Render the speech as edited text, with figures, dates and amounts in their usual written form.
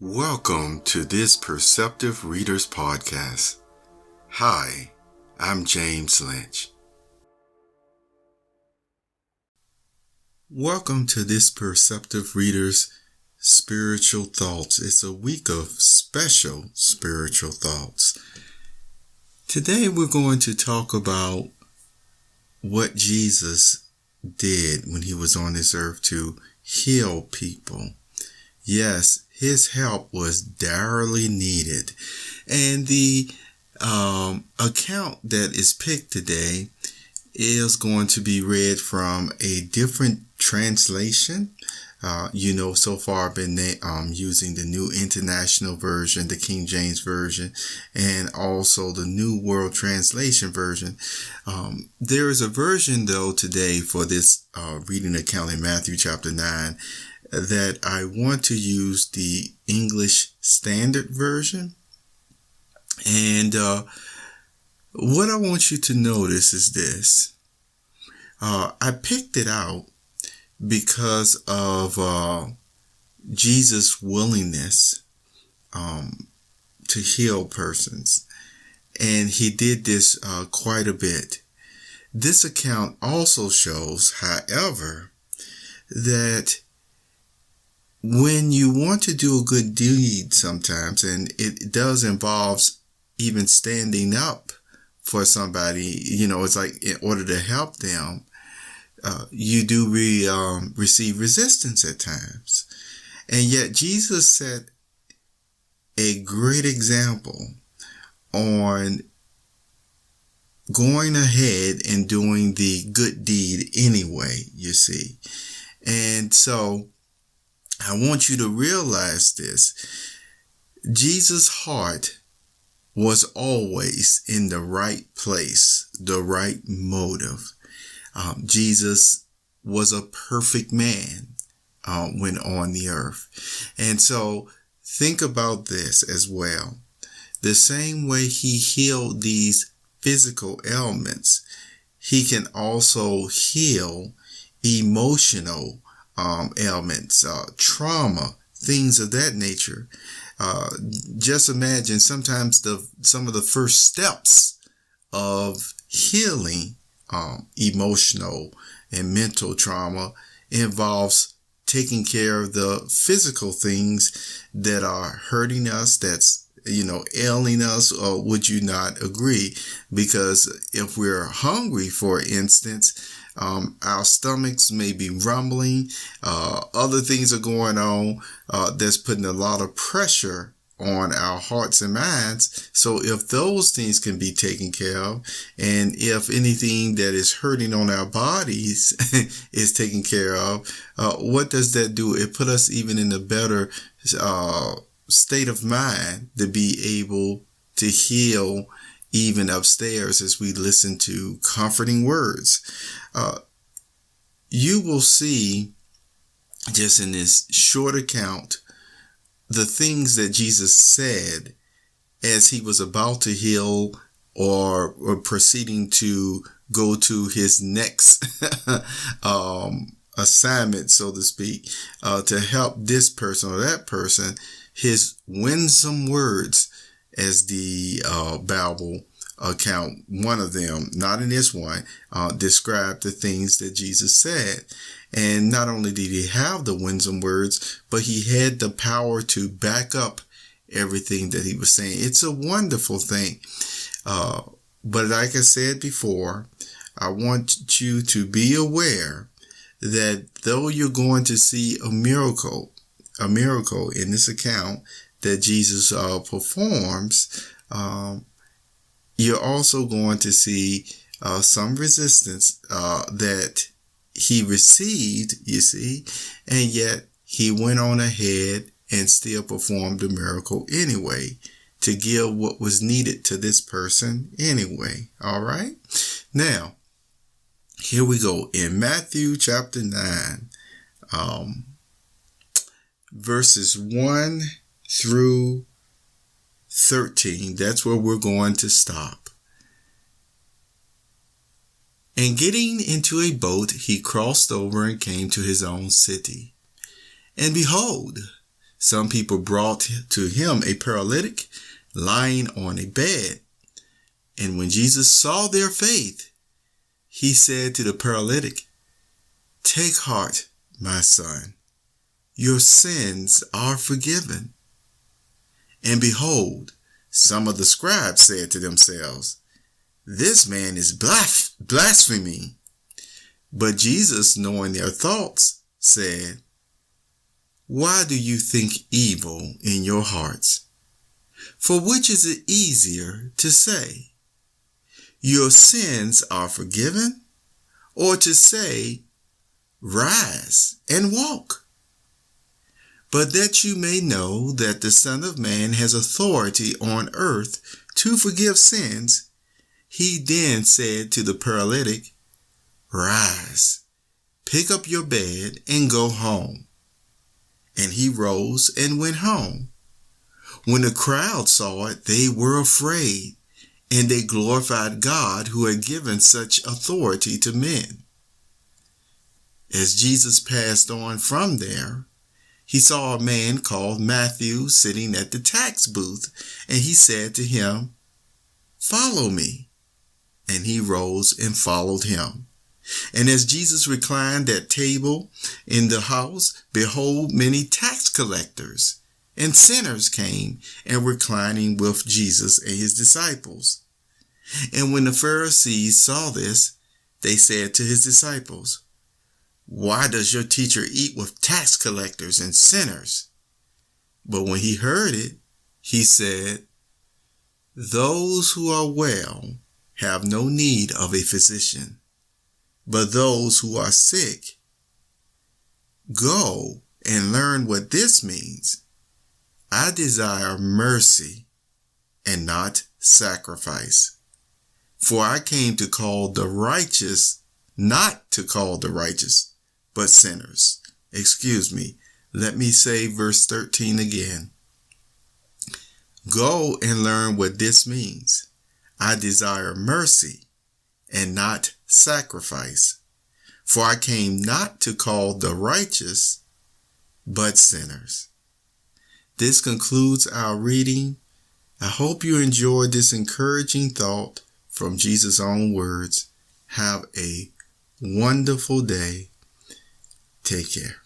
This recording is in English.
Welcome to this Perceptive Readers Podcast. Hi, I'm James Lynch. Welcome to this Perceptive Readers Spiritual Thoughts. It's a week of special spiritual thoughts. Today we're going to talk about what Jesus did when he was on this earth to heal people. Yes, his help was direly needed. And the account that is picked today is going to be read from a different translation. So far I've been using the New International Version, the King James Version, and also the New World Translation Version. There is a version, though, today for this reading account in Matthew chapter 9 that I want to use the English Standard Version. And what I want you to notice is this. I picked it out because of Jesus' willingness to heal persons. And he did this quite a bit. This account also shows, however, that when you want to do a good deed sometimes, and it does involve even standing up for somebody, it's like in order to help them, you do receive resistance at times. And yet Jesus set a great example on going ahead and doing the good deed anyway, you see. And so I want you to realize this. Jesus' heart was always in the right place, the right motive. Jesus was a perfect man when on the earth. And so think about this as well. The same way he healed these physical ailments, he can also heal emotional ailments, trauma, things of that nature. Just imagine sometimes some of the first steps of healing emotional and mental trauma involves taking care of the physical things that are hurting us, that's ailing us. Or would you not agree? Because if we're hungry, for instance, our stomachs may be rumbling. Other things are going on that's putting a lot of pressure on our hearts and minds. So if those things can be taken care of, and if anything that is hurting on our bodies is taken care of, what does that do? It put us even in a better state of mind to be able to heal even upstairs as we listen to comforting words. You will see just in this short account the things that Jesus said as he was about to heal or proceeding to go to his next assignment, so to speak, to help this person or that person. His winsome words, as the Bible account, one of them, not in this one, described the things that Jesus said. And not only did he have the winsome words, but he had the power to back up everything that he was saying. It's a wonderful thing. But like I said before, I want you to be aware that though you're going to see a miracle in this account that Jesus performs, you're also going to see some resistance that he received, you see, and yet he went on ahead and still performed the miracle anyway to give what was needed to this person anyway. All right. Now, here we go in Matthew chapter 9, verses 1 through 13. That's where we're going to stop. And getting into a boat, he crossed over and came to his own city. And behold, Some people brought to him a paralytic lying on a bed. And when Jesus saw their faith, he said to the paralytic, "Take heart, my son, your sins are forgiven." And behold, some of the scribes said to themselves, "This man is blaspheming." But Jesus, knowing their thoughts, said, "Why do you think evil in your hearts? For which is it easier to say, 'Your sins are forgiven,' or to say, 'Rise and walk'? But that you may know that the Son of Man has authority on earth to forgive sins," he then said to the paralytic, "Rise, pick up your bed and go home." And he rose and went home. When the crowd saw it, they were afraid, and they glorified God who had given such authority to men. As Jesus passed on from there, he saw a man called Matthew sitting at the tax booth, and he said to him, "Follow me." And he rose and followed him. And as Jesus reclined at table in the house, behold, many tax collectors and sinners came and were reclining with Jesus and his disciples. And when the Pharisees saw this, they said to his disciples, "Why does your teacher eat with tax collectors and sinners?" But when he heard it, he said, "Those who are well have no need of a physician, but those who are sick. Go and learn what this means. I desire mercy and not sacrifice. For I came to call the righteous, not to call the righteous, but sinners." Let me say verse 13 again. Go and learn what this means. I desire mercy and not sacrifice. For I came not to call the righteous, but sinners. This concludes our reading. I hope you enjoyed this encouraging thought from Jesus' own words. Have a wonderful day. Take care.